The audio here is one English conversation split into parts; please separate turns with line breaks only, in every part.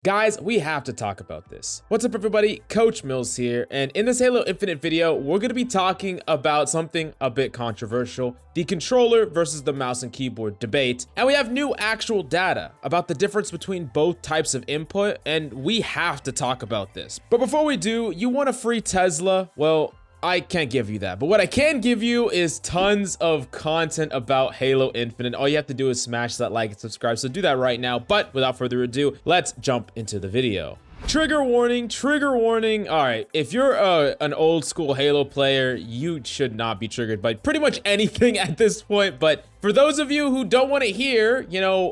Guys, we have to talk about this. What's up everybody, Coach Mills here, and in this Halo Infinite video, we're going to be talking about something a bit controversial, the controller versus the mouse and keyboard debate, and we have new actual data about the difference between both types of input, and we have to talk about this. But before we do, you want a free Tesla? Well, I can't give you that, but what I can give you is tons of content about Halo Infinite. All you have to do is smash that like and subscribe, so do that right now. But without further ado, let's jump into the video. Trigger warning, trigger warning. All right, if you're an old school Halo player, you should not be triggered by pretty much anything at this point. But for those of you who don't want to hear,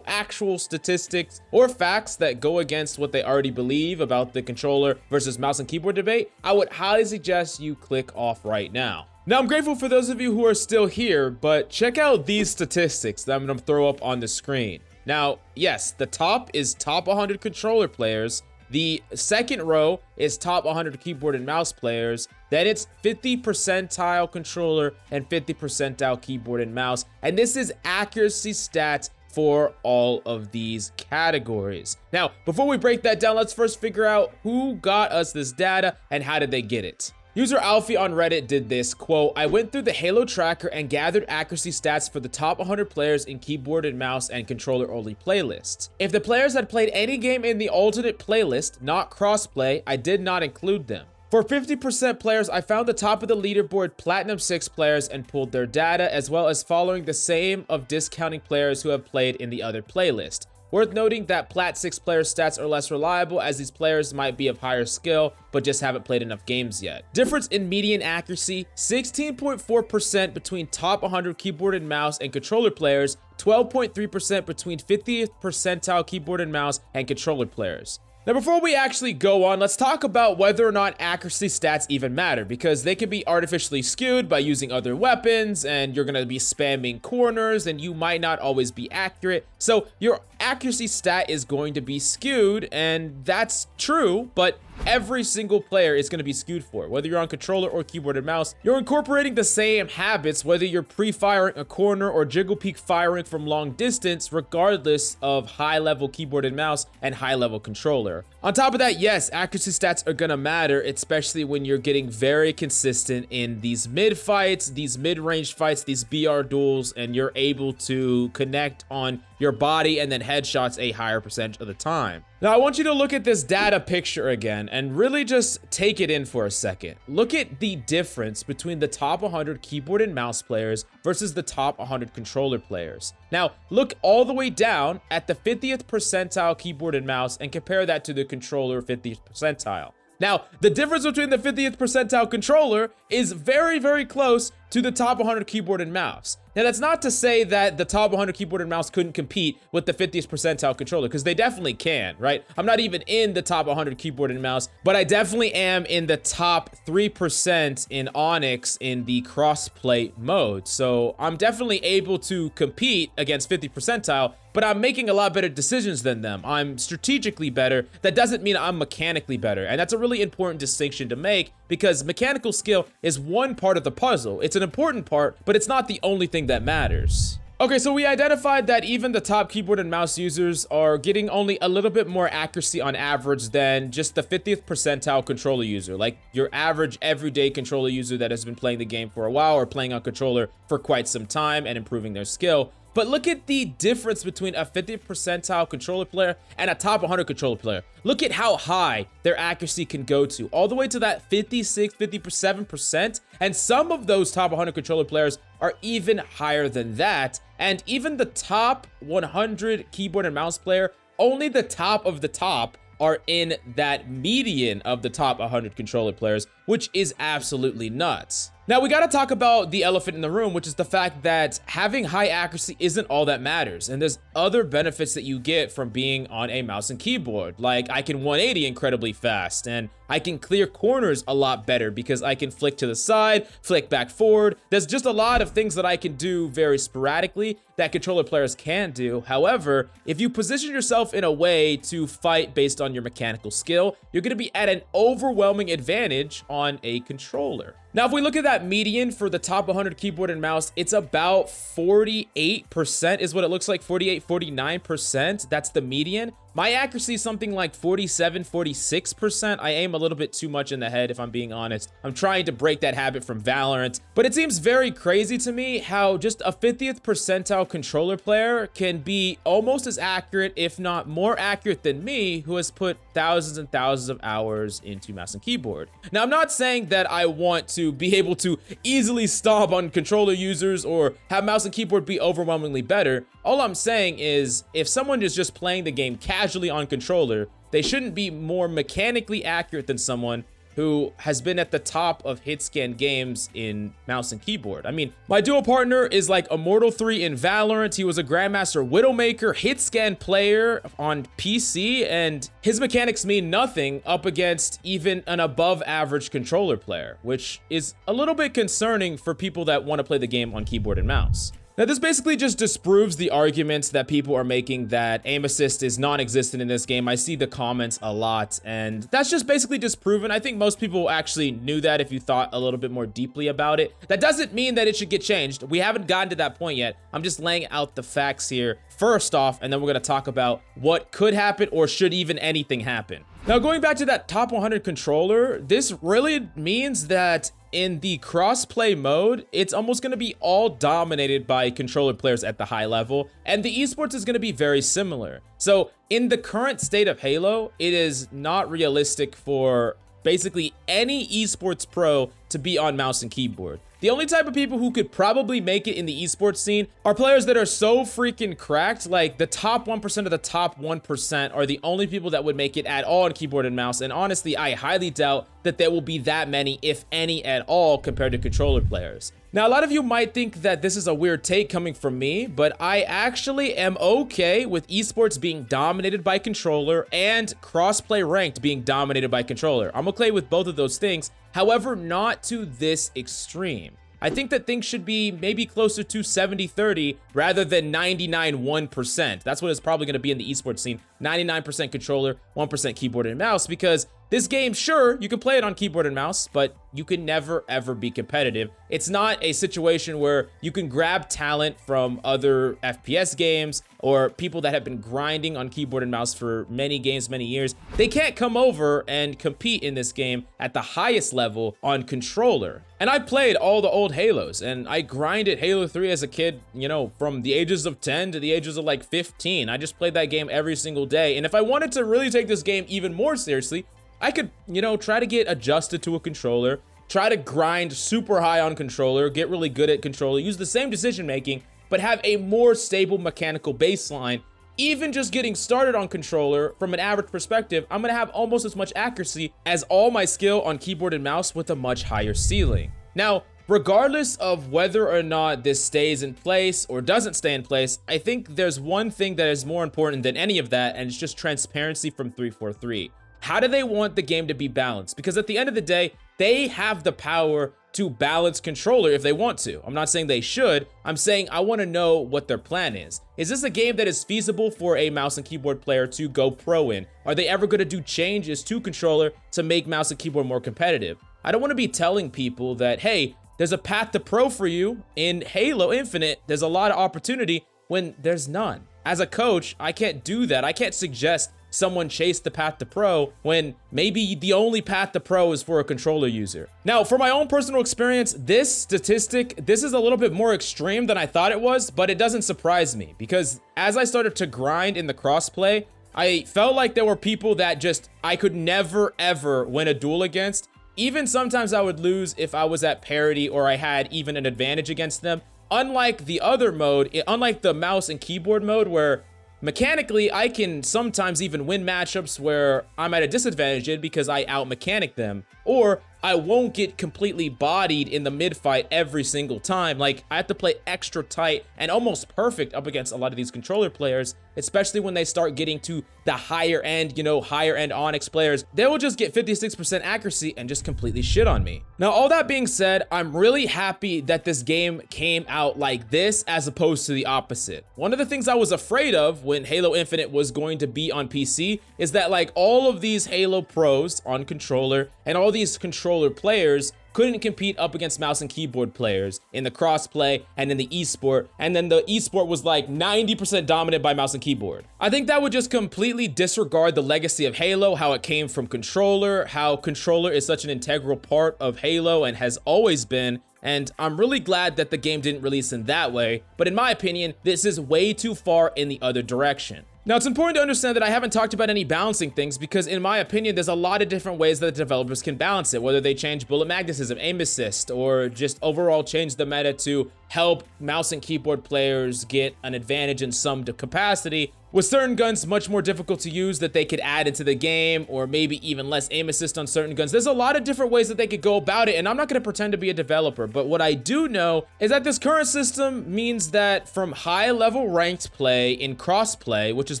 actual statistics or facts that go against what they already believe about the controller versus mouse and keyboard debate, I would highly suggest you click off right now. Now, I'm grateful for those of you who are still here, but check out these statistics that I'm going to throw up on the screen. Now, yes, the top is top 100 controller players. The second row is top 100 keyboard and mouse players. Then it's 50 percentile controller and 50 percentile keyboard and mouse. And this is accuracy stats for all of these categories. Now, before we break that down, let's first figure out who got us this data and how did they get it. User Alfie on Reddit did this, quote, "I went through the Halo tracker and gathered accuracy stats for the top 100 players in keyboard and mouse and controller only playlists. If the players had played any game in the alternate playlist, not crossplay, I did not include them. For 50% players, I found the top of the leaderboard Platinum 6 players and pulled their data, as well as following the same of discounting players who have played in the other playlist. Worth noting that Plat 6 player stats are less reliable, as these players might be of higher skill, but just haven't played enough games yet. Difference in median accuracy, 16.4% between top 100 keyboard and mouse and controller players, 12.3% between 50th percentile keyboard and mouse and controller players." Now, before we actually go on, let's talk about whether or not accuracy stats even matter, because they can be artificially skewed by using other weapons, and you're going to be spamming corners, and you might not always be accurate. So your accuracy stat is going to be skewed, and that's true, but every single player is going to be skewed for it. Whether you're on controller or keyboard and mouse, you're incorporating the same habits, whether you're pre-firing a corner or jiggle peek firing from long distance, regardless of high-level keyboard and mouse and high-level controller. On top of that, yes, accuracy stats are going to matter, especially when you're getting very consistent in these mid fights, these mid-range fights, these BR duels, and you're able to connect on your body and then headshots a higher percentage of the time. Now, I want you to look at this data picture again and really just take it in for a second. Look at the difference between the top 100 keyboard and mouse players versus the top 100 controller players. Now, look all the way down at the 50th percentile keyboard and mouse and compare that to the controller 50th percentile. Now, the difference between the 50th percentile controller is very, very close to the top 100 keyboard and mouse. Now, that's not to say that the top 100 keyboard and mouse couldn't compete with the 50th percentile controller, because they definitely can, right? I'm not even in the top 100 keyboard and mouse, but I definitely am in the top 3% in Onyx in the crossplay mode. So I'm definitely able to compete against 50 percentile, but I'm making a lot better decisions than them. I'm strategically better. That doesn't mean I'm mechanically better. And that's a really important distinction to make, because mechanical skill is one part of the puzzle. It's an important part, but it's not the only thing that matters. Okay, so we identified that even the top keyboard and mouse users are getting only a little bit more accuracy on average than just the 50th percentile controller user, like your average everyday controller user that has been playing the game for a while or playing on controller for quite some time and improving their skill. But look at the difference between a 50th percentile controller player and a top 100 controller player. Look at how high their accuracy can go to, all the way to that 56, 57%. And some of those top 100 controller players are even higher than that. And even the top 100 keyboard and mouse player, only the top of the top are in that median of the top 100 controller players, which is absolutely nuts. Now, we got to talk about the elephant in the room, which is the fact that having high accuracy isn't all that matters. And there's other benefits that you get from being on a mouse and keyboard. Like, I can 180 incredibly fast, and I can clear corners a lot better because I can flick to the side, flick back forward. There's just a lot of things that I can do very sporadically that controller players can do. However, if you position yourself in a way to fight based on your mechanical skill, you're going to be at an overwhelming advantage on a controller. Now, if we look at that median for the top 100 keyboard and mouse, it's about 48% is what it looks like, 48, 49%. That's the median. My accuracy is something like 47, 46%. I aim a little bit too much in the head, if I'm being honest. I'm trying to break that habit from Valorant, but it seems very crazy to me how just a 50th percentile controller player can be almost as accurate, if not more accurate than me, who has put thousands and thousands of hours into mouse and keyboard. Now, I'm not saying that I want to be able to easily stomp on controller users or have mouse and keyboard be overwhelmingly better. All I'm saying is, if someone is just playing the game casually on controller, they shouldn't be more mechanically accurate than someone who has been at the top of hit scan games in mouse and keyboard. I mean, my duo partner is like Immortal 3 in Valorant. He was a Grandmaster Widowmaker hit scan player on PC, and his mechanics mean nothing up against even an above average controller player, which is a little bit concerning for people that want to play the game on keyboard and mouse. Now, this basically just disproves the arguments that people are making that aim assist is non-existent in this game. I see the comments a lot, and that's just basically disproven. I think most people actually knew that if you thought a little bit more deeply about it. That doesn't mean that it should get changed. We haven't gotten to that point yet. I'm just laying out the facts here first off, and then we're going to talk about what could happen or should even anything happen. Now, going back to that top 100 controller, this really means that in the crossplay mode, it's almost going to be all dominated by controller players at the high level, and the esports is going to be very similar. So in the current state of Halo, it is not realistic for basically any esports pro to be on mouse and keyboard. The only type of people who could probably make it in the esports scene are players that are so freaking cracked, like the top 1% of the top 1% are the only people that would make it at all on keyboard and mouse. And honestly, I highly doubt that there will be that many, if any at all, compared to controller players. Now, a lot of you might think that this is a weird take coming from me, but I actually am okay with esports being dominated by controller and crossplay ranked being dominated by controller. I'm okay with both of those things, however, not to this extreme. I think that things should be maybe closer to 70-30 rather than 99-1%. That's what it's probably going to be in the esports scene. 99% controller, 1% keyboard and mouse, because this game, sure, you can play it on keyboard and mouse, but you can never, ever be competitive. It's not a situation where you can grab talent from other FPS games or people that have been grinding on keyboard and mouse for many games, many years. They can't come over and compete in this game at the highest level on controller. And I played all the old Halos, and I grinded Halo 3 as a kid, you know, from the ages of 10 to the ages of like 15. I just played that game every single day. And if I wanted to really take this game even more seriously, I could, you know, try to get adjusted to a controller, try to grind super high on controller, get really good at controller, use the same decision making, but have a more stable mechanical baseline. Even just getting started on controller, from an average perspective, I'm gonna have almost as much accuracy as all my skill on keyboard and mouse with a much higher ceiling. Now, regardless of whether or not this stays in place or doesn't stay in place, I think there's one thing that is more important than any of that, and it's just transparency from 343. How do they want the game to be balanced? Because at the end of the day, they have the power to balance controller if they want to. I'm not saying they should. I'm saying I want to know what their plan is. Is this a game that is feasible for a mouse and keyboard player to go pro in? Are they ever going to do changes to controller to make mouse and keyboard more competitive? I don't want to be telling people that, hey, there's a path to pro for you in Halo Infinite. There's a lot of opportunity when there's none. As a coach, I can't do that. I can't suggest someone chase the path to pro when maybe the only path to pro is for a controller user. Now, for my own personal experience, this statistic, this is a little bit more extreme than I thought it was, but it doesn't surprise me because as I started to grind in the crossplay, I felt like there were people that just, I could never ever win a duel against. Even sometimes I would lose if I was at parity or I had even an advantage against them. Unlike the other mode, unlike the mouse and keyboard mode where mechanically, I can sometimes even win matchups where I'm at a disadvantage in because I out-mechanic them, or I won't get completely bodied in the mid-fight every single time. Like, I have to play extra tight and almost perfect up against a lot of these controller players, especially when they start getting to the higher end, you know, higher end Onyx players. They will just get 56% accuracy and just completely shit on me. Now, all that being said, I'm really happy that this game came out like this as opposed to the opposite. One of the things I was afraid of when Halo Infinite was going to be on PC is that like all of these Halo pros on controller and all these controller players couldn't compete up against mouse and keyboard players in the crossplay and in the esport, and then the esport was like 90% dominant by mouse and keyboard. I think that would just completely disregard the legacy of Halo, how it came from controller, how controller is such an integral part of Halo and has always been. And I'm really glad that the game didn't release in that way, but in my opinion, this is way too far in the other direction. Now, it's important to understand that I haven't talked about any balancing things because in my opinion, there's a lot of different ways that the developers can balance it, whether they change bullet magnetism, aim assist, or just overall change the meta to help mouse and keyboard players get an advantage in some capacity. With certain guns much more difficult to use that they could add into the game, or maybe even less aim assist on certain guns. There's a lot of different ways that they could go about it, and I'm not going to pretend to be a developer, but what I do know is that this current system means that from high-level ranked play in crossplay, which is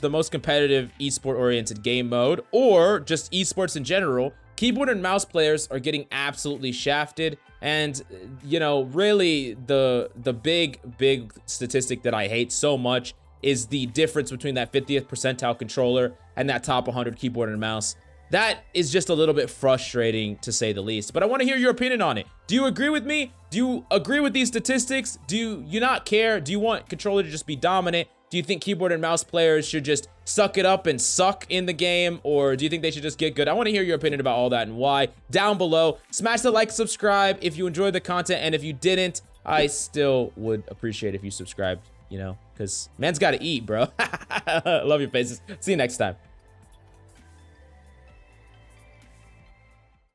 the most competitive esport-oriented game mode, or just esports in general, keyboard and mouse players are getting absolutely shafted. And, you know, really the big statistic that I hate so much is the difference between that 50th percentile controller and that top 100 keyboard and mouse. That is just a little bit frustrating, to say the least. But I want to hear your opinion on it. Do you agree with me? Do you agree with these statistics? Do you not care? Do you want controller to just be dominant? Do you think keyboard and mouse players should just suck it up and suck in the game? Or do you think they should just get good? I want to hear your opinion about all that and why down below. Smash the like, subscribe if you enjoyed the content. And if you didn't, I still would appreciate if you subscribed, you know, because man's got to eat, bro. Love your faces. See you next time.